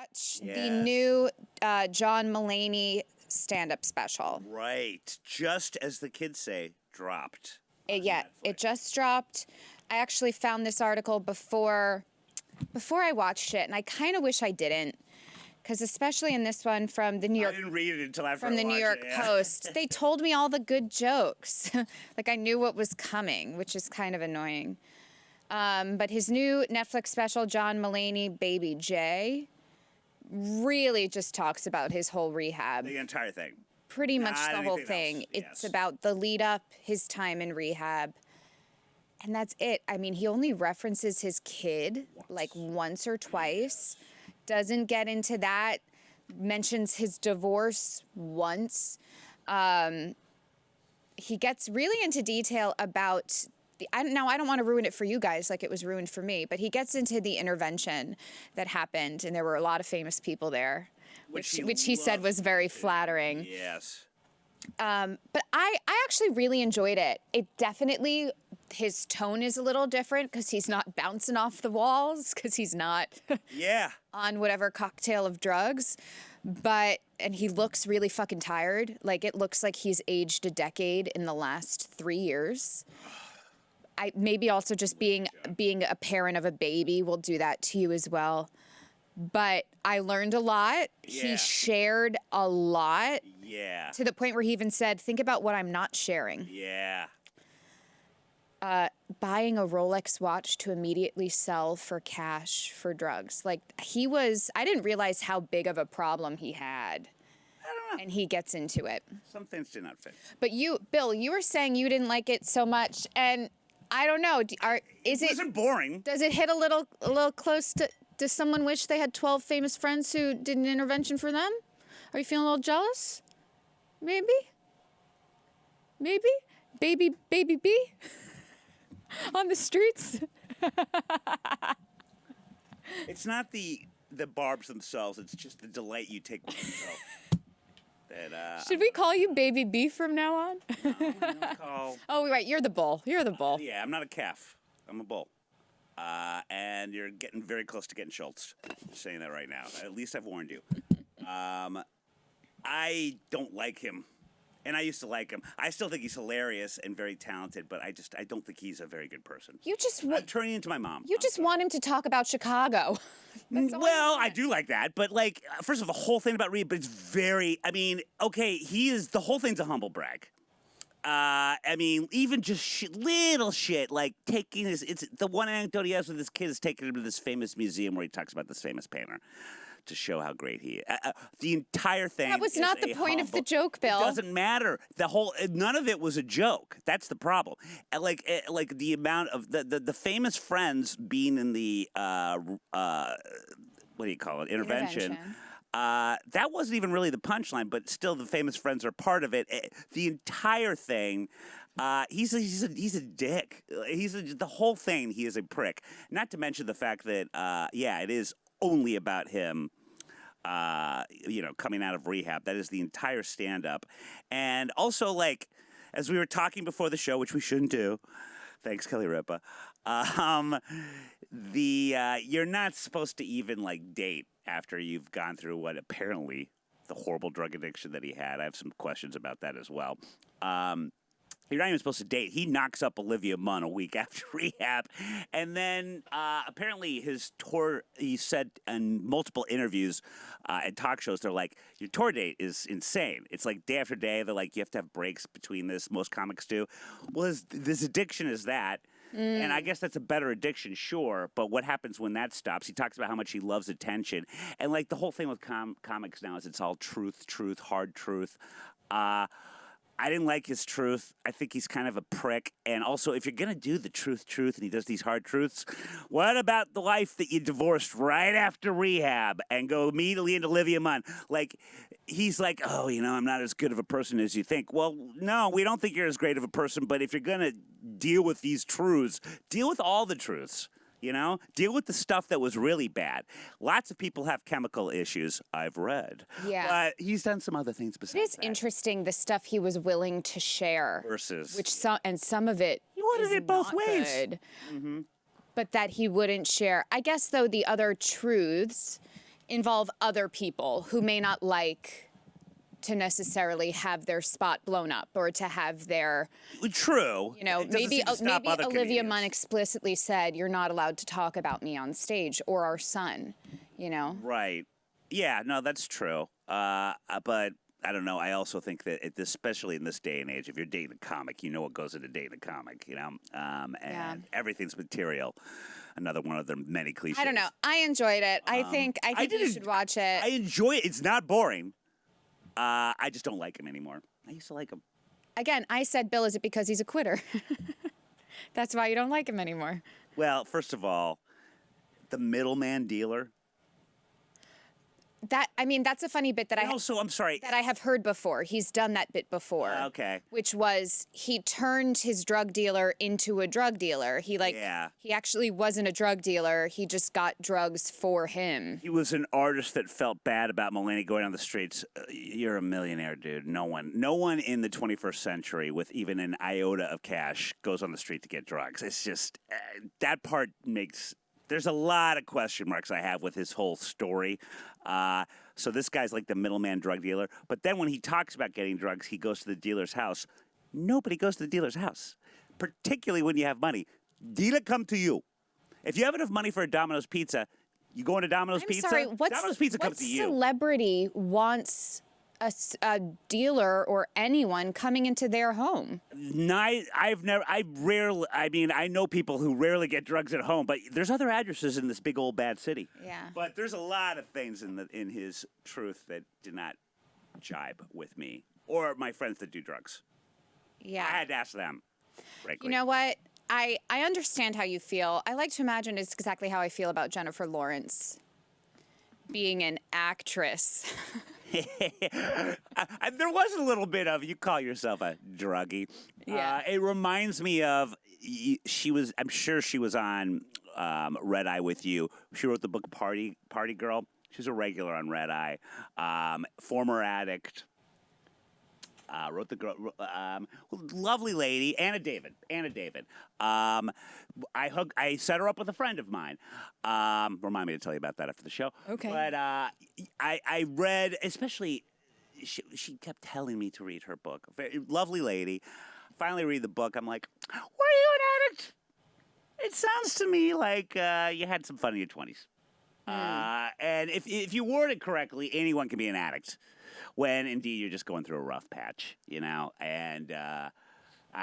watch the new John Mulaney stand-up special. Right. Just as the kids say, dropped. It just dropped. I actually found this article before I watched it, and I kind of wish I didn't. Because especially in this one from the New York... I didn't read it until after From the New York Post. They told me all the good jokes. Like, I knew what was coming, which is kind of annoying. But his new Netflix special, John Mulaney, Baby J, really just talks about his whole rehab. The entire thing. Pretty much the whole thing. Yes. It's about the lead up, his time in rehab. And that's it. I mean, he only references his kid like once or twice. Doesn't get into that. Mentions his divorce once. He gets really into detail about I don't want to ruin it for you guys like it was ruined for me, but he gets into the intervention that happened, and there were a lot of famous people there, which he said was very flattering. Yes. But I actually really enjoyed it. It definitely, his tone is a little different because he's not bouncing off the walls, because he's not on whatever cocktail of drugs. And he looks really fucking tired. Like, it looks like he's aged a decade in the last 3 years. Maybe also just being a parent of a baby will do that to you as well. But I learned a lot. Yeah. He shared a lot. Yeah. To the point where he even said, think about what I'm not sharing. Yeah. Buying a Rolex watch to immediately sell for cash for drugs. Like, I didn't realize how big of a problem he had. I don't know. And he gets into it. Some things did not fit. But Bill, you were saying you didn't like it so much, and I don't know. It wasn't boring. Does it hit a little close to? Does someone wish they had 12 famous friends who did an intervention for them? Are you feeling a little jealous? Maybe. Baby B on the streets. It's not the barbs themselves. It's just the delight you take with yourself. Should we call you Baby B from now on? Call. Oh, right. You're the bull. Yeah, I'm not a calf. I'm a bull. And you're getting very close to getting Schultz. I'm saying that right now. At least I've warned you. I don't like him. And I used to like him. I still think he's hilarious and very talented, but I don't think he's a very good person. I'm turning into my mom. You just want him to talk about Chicago. Well, I do like that, but like, first of all, the whole thing about Reed, but it's very, I mean, okay, the whole thing's a humble brag. I mean, even just little shit, like taking it's the one anecdote he has with his kid is taking him to this famous museum where he talks about this famous painter to show how great he is. The entire thing. That was not the point of the joke, Bill. It doesn't matter. None of it was a joke. That's the problem. Like the amount of the famous friends being in the what do you call it? Intervention. That wasn't even really the punchline, but still, the famous friends are part of it. The entire thing, he's a dick. The whole thing. He is a prick. Not to mention the fact that, it is only about him. Coming out of rehab. That is the entire stand-up, and also like, as we were talking before the show, which we shouldn't do. Thanks, Kelly Ripa. You're not supposed to even like date after you've gone through what apparently the horrible drug addiction that he had. I have some questions about that as well. You're not even supposed to date. He knocks up Olivia Munn a week after rehab. And then apparently his tour, he said in multiple interviews and talk shows, they're like, your tour date is insane. It's like day after day. They're like, you have to have breaks between this. Most comics do. Well, this addiction is that. And I guess that's a better addiction, sure. But what happens when that stops? He talks about how much he loves attention. And like the whole thing with comics now is it's all truth, hard truth. I didn't like his truth. I think he's kind of a prick. And also, if you're going to do the truth, and he does these hard truths, what about the wife that you divorced right after rehab and go immediately into Olivia Munn? Like, he's like, oh, I'm not as good of a person as you think. Well, no, we don't think you're as great of a person, but if you're going to deal with these truths, deal with all the truths. Deal with the stuff that was really bad. Lots of people have chemical issues, I've read. Yeah. But he's done some other things besides that. It is interesting the stuff he was willing to share. Versus. Some of it he wanted it both ways. Good, but that he wouldn't share. I guess, though, the other truths involve other people who may not like to necessarily have their spot blown up or to have their True. Maybe Olivia Munn explicitly said you're not allowed to talk about me on stage or our son, Right. Yeah, no, that's true. But I don't know. I also think that, especially in this day and age, if you're dating a comic, you know what goes into dating a comic, and everything's material. Another one of the many cliches. I don't know. I enjoyed it. I think you should watch it. I enjoy it. It's not boring. I just don't like him anymore. I used to like him. Again, I said, Bill, is it because he's a quitter? That's why you don't like him anymore. Well, first of all, the middleman dealer. That's a funny bit that I'm sorry. That I have heard before. He's done that bit before. Okay. Which was he turned his drug dealer into a drug dealer. He actually wasn't a drug dealer. He just got drugs for him. He was an artist that felt bad about Mulaney going on the streets. You're a millionaire, dude. No one in the 21st century with even an iota of cash goes on the street to get drugs. It's just that part makes. There's a lot of question marks I have with his whole story. So this guy's like the middleman drug dealer. But then when he talks about getting drugs, he goes to the dealer's house. Nobody goes to the dealer's house, particularly when you have money. Dealer come to you. If you have enough money for a Domino's pizza, you go into Domino's Pizza? Sorry, Domino's Pizza comes to you. What celebrity wants a dealer or anyone coming into their home? I know people who rarely get drugs at home, but there's other addresses in this big old bad city. Yeah. But there's a lot of things in his truth that did not jibe with me or my friends that do drugs. Yeah. I had to ask them. Frankly. You know what? I understand how you feel. I like to imagine it's exactly how I feel about Jennifer Lawrence being an actress. There was a little bit of you call yourself a druggie. Yeah. It reminds me of I'm sure she was on Red Eye with you. She wrote the book Party Girl. She's a regular on Red Eye. Former addict. Wrote the girl, lovely lady, Anna David. I set her up with a friend of mine. Remind me to tell you about that after the show. Okay. But I read, especially, she kept telling me to read her book. Very lovely lady. Finally read the book. I'm like, were you an addict? It sounds to me like you had some fun in your 20s. And if you word it correctly, anyone can be an addict. When indeed you're just going through a rough patch, and I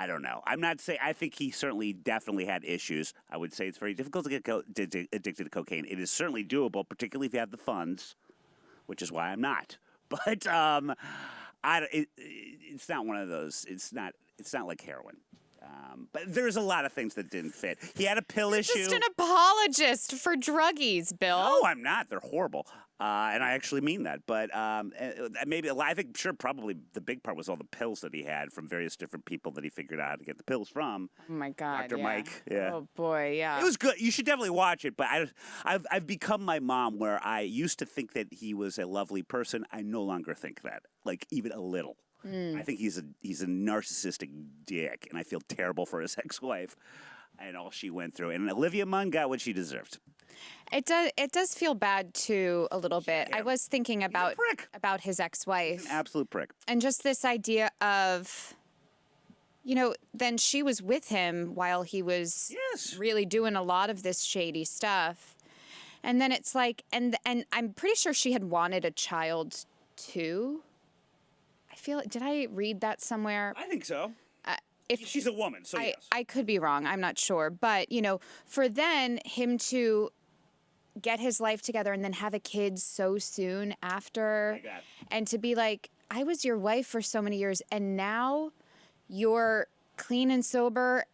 don't know. I'm not saying, I think he definitely had issues. I would say it's very difficult to get addicted to cocaine. It is certainly doable, particularly if you have the funds, which is why I'm not. But it's not one of those, it's not like heroin. But there's a lot of things that didn't fit. He had a pill issue. Just an apologist for druggies, Bill. No, I'm not. They're horrible. And I actually mean that. But probably the big part was all the pills that he had from various different people that he figured out how to get the pills from. Oh, my God. Dr. Mike. Yeah. Oh, boy, yeah. It was good. You should definitely watch it. But I've become my mom, where I used to think that he was a lovely person. I no longer think that, like even a little. I think he's a narcissistic dick, and I feel terrible for his ex-wife and all she went through. And Olivia Munn got what she deserved. It does feel bad too a little bit. I was thinking about his ex-wife. He's an absolute prick. And just this idea of, then she was with him while he was really doing a lot of this shady stuff. And then it's like, and I'm pretty sure she had wanted a child too. Did I read that somewhere? I think so. If she's a woman, so yes. I could be wrong. I'm not sure. But, for then him to get his life together and then have a kid so soon after, and to be like, I was your wife for so many years, and now you're clean and sober,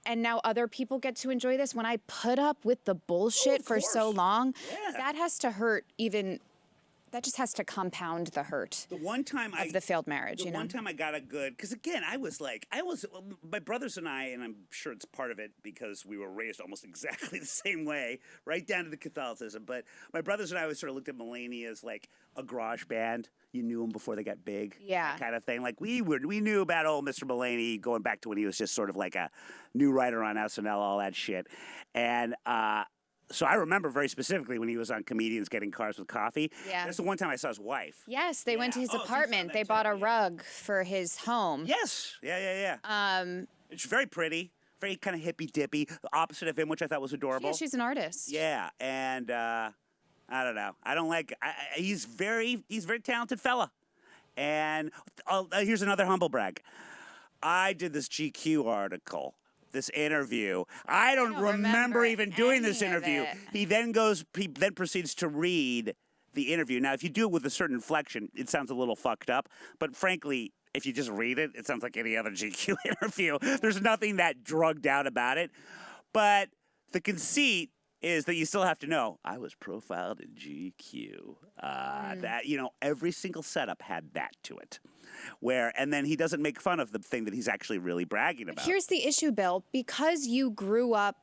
and now other people get to enjoy this when I put up with the bullshit for so long. Yeah. That has to hurt even... That just has to compound the hurt. The one time of the failed marriage, The one time I got a good, because again, my brothers and I, and I'm sure it's part of it because we were raised almost exactly the same way, right down to the Catholicism. But my brothers and I always sort of looked at Mulaney as like a garage band. You knew them before they got big, kind of thing. Like we knew about old Mr. Mulaney going back to when he was just sort of like a new writer on SNL, all that shit, and. So I remember very specifically when he was on Comedians Getting Cars with Coffee. Yeah. That's the one time I saw his wife. Yes, they went to his apartment. They bought a rug for his home. Yes. Yeah. She's very pretty, very kind of hippy-dippy, the opposite of him, which I thought was adorable. Yeah, she's an artist. Yeah, and I don't know. I don't like. He's very talented fella. And here's another humble brag. I did this GQ article, this interview. I don't remember even doing this interview. He then proceeds to read the interview. Now, if you do it with a certain inflection, it sounds a little fucked up. But frankly, if you just read it, it sounds like any other GQ interview. There's nothing that drugged out about it. But the conceit is that you still have to know, I was profiled in GQ. That, every single setup had that to it. And then he doesn't make fun of the thing that he's actually really bragging about. Here's the issue, Bill. Because you grew up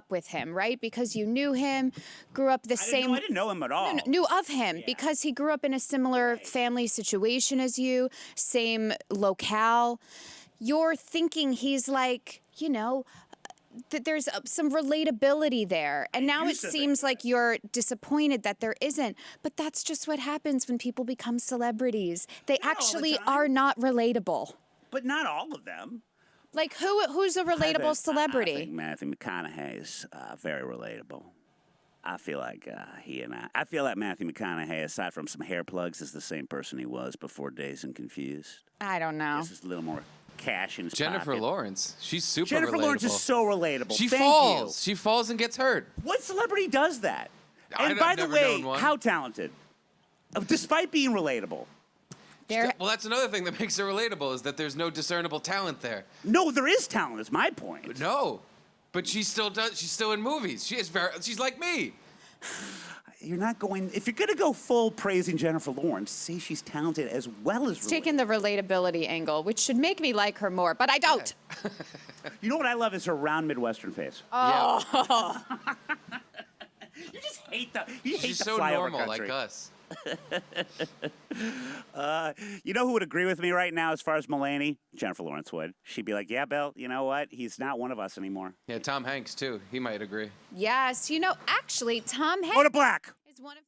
with him, right? Because you knew him, grew up same. I didn't know him at all. No, knew of him because he grew up in a similar family situation as you, same locale. You're thinking he's like, that there's some relatability there. And now it seems like you're disappointed that there isn't. But that's just what happens when people become celebrities. They actually are not relatable. But not all of them. Like, who's a relatable celebrity? I think Matthew McConaughey is very relatable. I feel like I feel like Matthew McConaughey, aside from some hair plugs, is the same person he was before Dazed and Confused. I don't know. This is a little more cash in his Jennifer pocket. Lawrence. She's super relatable. Jennifer Lawrence is so relatable. She Thank falls. you. She falls and gets hurt. What celebrity does that? And I've by the never way, known one. how talented? Despite being relatable. Well, that's another thing that makes her relatable is that there's no discernible talent there. No, there is talent, is my point. No. But she still does. She's still in movies. She's like me. You're not going. If you're going to go full praising Jennifer Lawrence, say she's talented as well as. It's taking the relatability angle, which should make me like her more, but I don't. Yeah. You know what I love is her round Midwestern face. Oh. Yeah. You just hate the. You hate She's the so flyover normal country. like us. You know who would agree with me right now as far as Mulaney? Jennifer Lawrence would. She'd be like, yeah, Bill, you know what? He's not one of us anymore. Yeah, Tom Hanks, too. He might agree. Yes, actually, Tom Hanks Go to black. is one of